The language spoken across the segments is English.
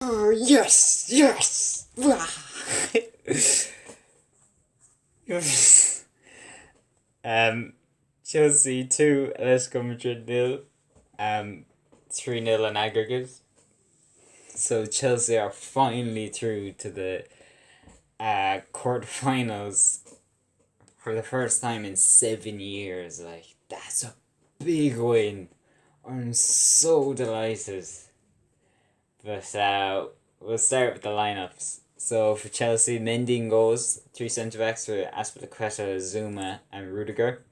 Oh, yes, yes. um, Chelsea 2, Atletico Madrid 0. 3-0 in aggregate. So Chelsea are finally through to the quarterfinals for the first time in 7 years. Like, that's a big win. I'm so delighted. But we'll start with the lineups. So for Chelsea, Mendy in goals, three centre backs were Aspilicueta, Zuma, and Rudiger.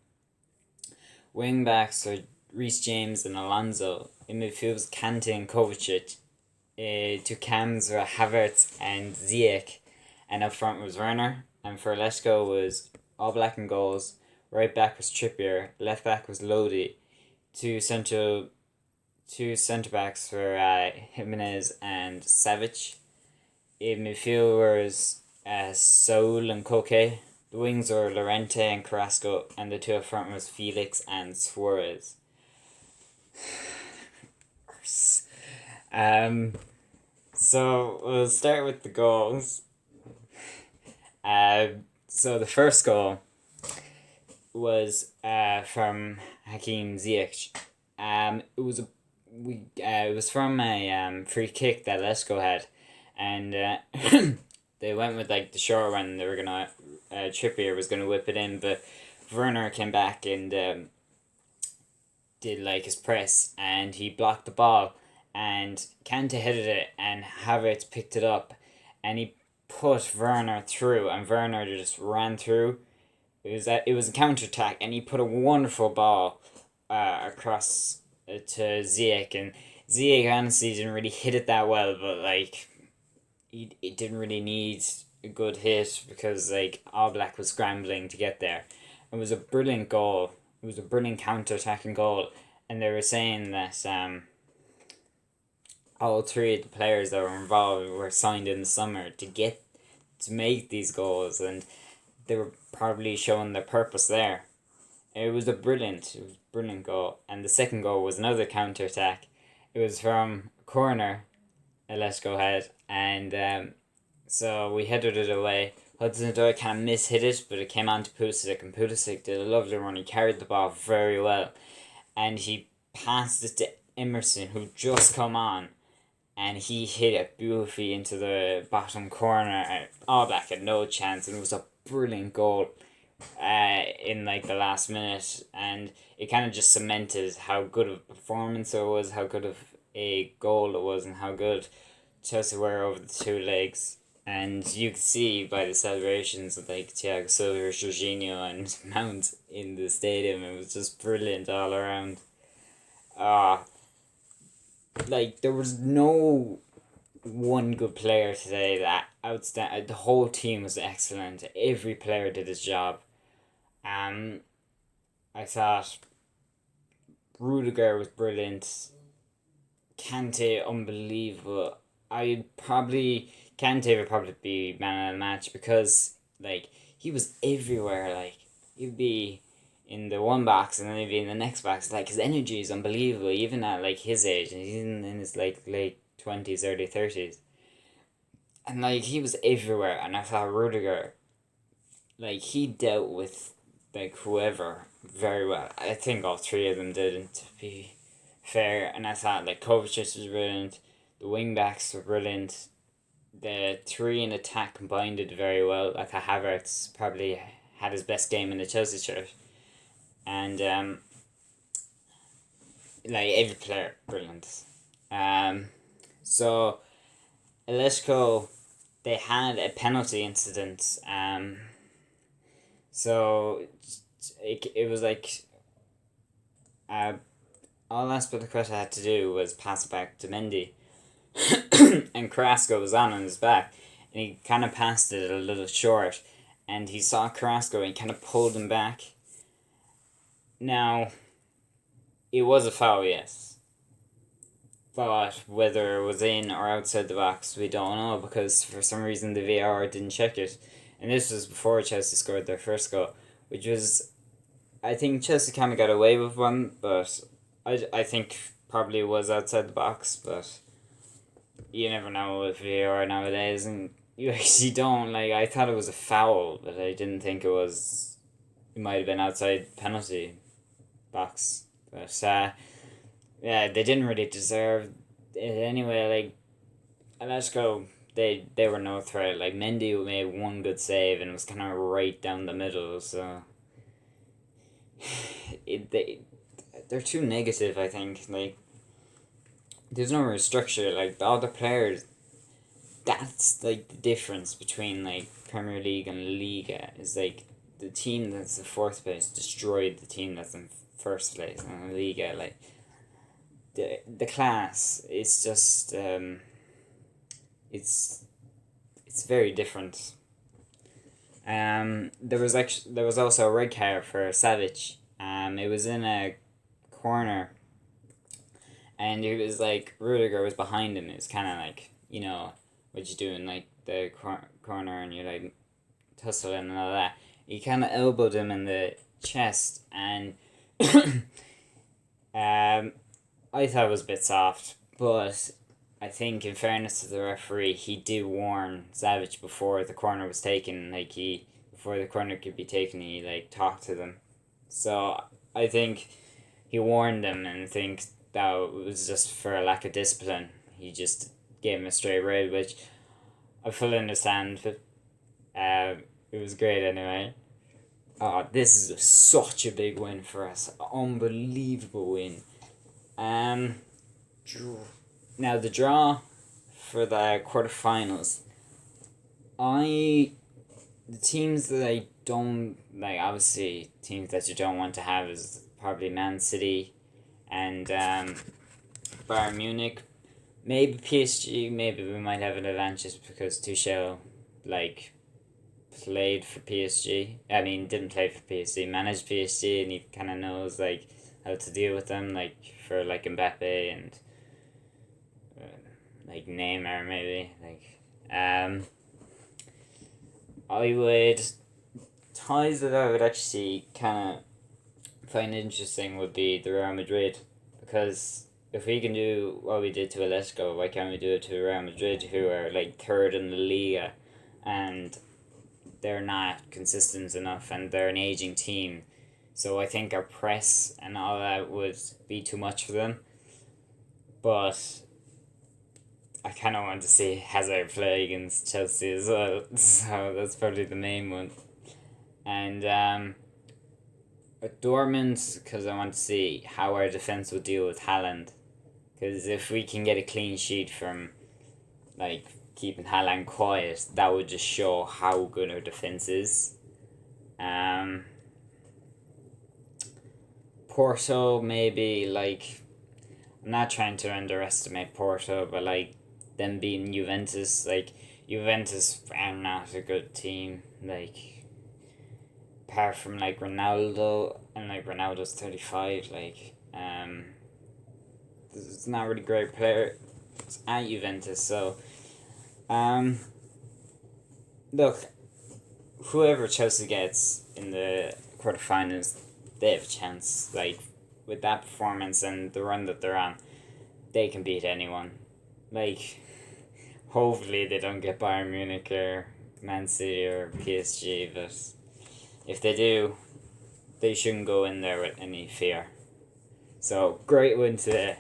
Wing backs are Reece James and Alonso. In midfield was Kante and Kovacic. Two cams were Havertz and Ziyech, and up front was Werner. And for Atletico was all black in goals. Right back was Trippier. Left back was Lodi. Two central Two centre backs were Jimenez and Savic. In midfield was Saul and Koke. The wings were Lorente and Carrasco, and the two up front was Felix and Suarez. So we'll start with the goals. So the first goal was from Hakim Ziyech. It was from a free kick that Lesko had, and they went with like the short one. They were gonna Trippier was gonna whip it in, but Werner came back and did like his press, and he blocked the ball, and Kante headed it, and Havertz picked it up, and he put Werner through, and Werner just ran through. It was a counter attack, and he put a wonderful ball across to Ziyech, and Ziyech honestly didn't really hit it that well, but like it didn't really need a good hit because like All Black was scrambling to get there. It was a brilliant goal. It was a brilliant counter attacking goal, and they were saying that all three of the players that were involved were signed in the summer to make these goals, and they were probably showing their purpose there. It was a brilliant goal. And the second goal was another counter attack. It was from a corner, Let's Go Ahead, and so we headed it away. Hudson-Odoi kind of mishit it, but it came on to Pulisic, and Pulisic did a lovely run. He carried the ball very well, and he passed it to Emerson, who just come on, and he hit it beautifully into the bottom corner. All Black had no chance, and it was a brilliant goal in like the last minute, and it kind of just cemented how good of a performance it was, how good of a goal it was, and how good Chelsea were over the two legs. And you could see by the celebrations of like Thiago Silva, Jorginho, and Mount in the stadium, it was just brilliant all around. Like there was no one good player today that outstanding. The whole team was excellent. Every player did his job. I thought Rudiger was brilliant. Kante, unbelievable. Kante would probably be man of the match because like he was everywhere. Like he'd be in the one box and then he'd be in the next box. Like his energy is unbelievable, even at like his age, and he's in his like late 20s, early 30s. And like he was everywhere, and I thought Rudiger, like he dealt with like whoever very well. I think all three of them did, to be fair. And I thought like Kovacic was brilliant, the wing backs were brilliant, the three in attack combined it very well. Like Havertz probably had his best game in the Chelsea shirt, and like every player brilliant. So Atletico, they had a penalty incident. So it was like all Aspilicueta had to do was pass it back to Mendy, and Carrasco was on his back, and he kind of passed it a little short, and he saw Carrasco and he kind of pulled him back. Now, it was a foul, yes, but whether it was in or outside the box, we don't know because for some reason the VAR didn't check it. And this was before Chelsea scored their first goal, which was, I think Chelsea kind of got away with one, but I think probably was outside the box, but you never know with VAR nowadays, and you actually don't. Like, I thought it was a foul, but I didn't think it was. It might have been outside penalty box, but yeah, they didn't really deserve it anyway. Like, Atletico, they were no threat. Like, Mendy made one good save and it was kind of right down the middle. So they're too negative. I think like there's no real structure. Like all the players, that's like the difference between like Premier League and Liga is like the team that's in fourth place destroyed the team that's in first place in Liga. Like the class, it's just it's very different. There was also a red card for Savage. It was in a corner, and it was like Rudiger was behind him. It was kind of like what you doing like the corner, and you're like tussling and all that. He kind of elbowed him in the chest, and I thought it was a bit soft, but I think in fairness to the referee, he did warn Savage before the corner was taken. Like before the corner could be taken, he like talked to them. So I think he warned them, and I think that was just for a lack of discipline. He just gave him a straight red, which I fully understand. But it was great anyway. This is such a big win for us. Unbelievable win. Um, Now the draw for the quarterfinals. The teams that I don't like, obviously teams that you don't want to have is probably Man City and Bayern Munich. Maybe PSG. Maybe we might have an advantage just because Tuchel like played for PSG. I mean, didn't play for PSG, managed PSG, and he kind of knows like how to deal with them. Like for like Mbappe and like Neymar maybe I would ties that I would actually kind of find interesting would be the Real Madrid, because if we can do what we did to Atletico, why can't we do it to Real Madrid, who are like third in the Liga, and they're not consistent enough, and they're an aging team. So I think our press and all that would be too much for them. But I kind of want to see Hazard play against Chelsea as well, so that's probably the main one. And at Dortmund, because I want to see how our defense will deal with Haaland. Because if we can get a clean sheet from like keeping Haaland quiet, that would just show how good our defense is. Porto, maybe like I'm not trying to underestimate Porto, but like them beating Juventus, like Juventus are not a good team. Like apart from like Ronaldo, and like Ronaldo's 35, like it's not really great player at Juventus. So look, whoever Chelsea gets in the quarterfinals, they have a chance. Like with that performance and the run that they're on, they can beat anyone. Like hopefully they don't get Bayern Munich or Man City or PSG, but if they do, they shouldn't go in there with any fear. So great win today.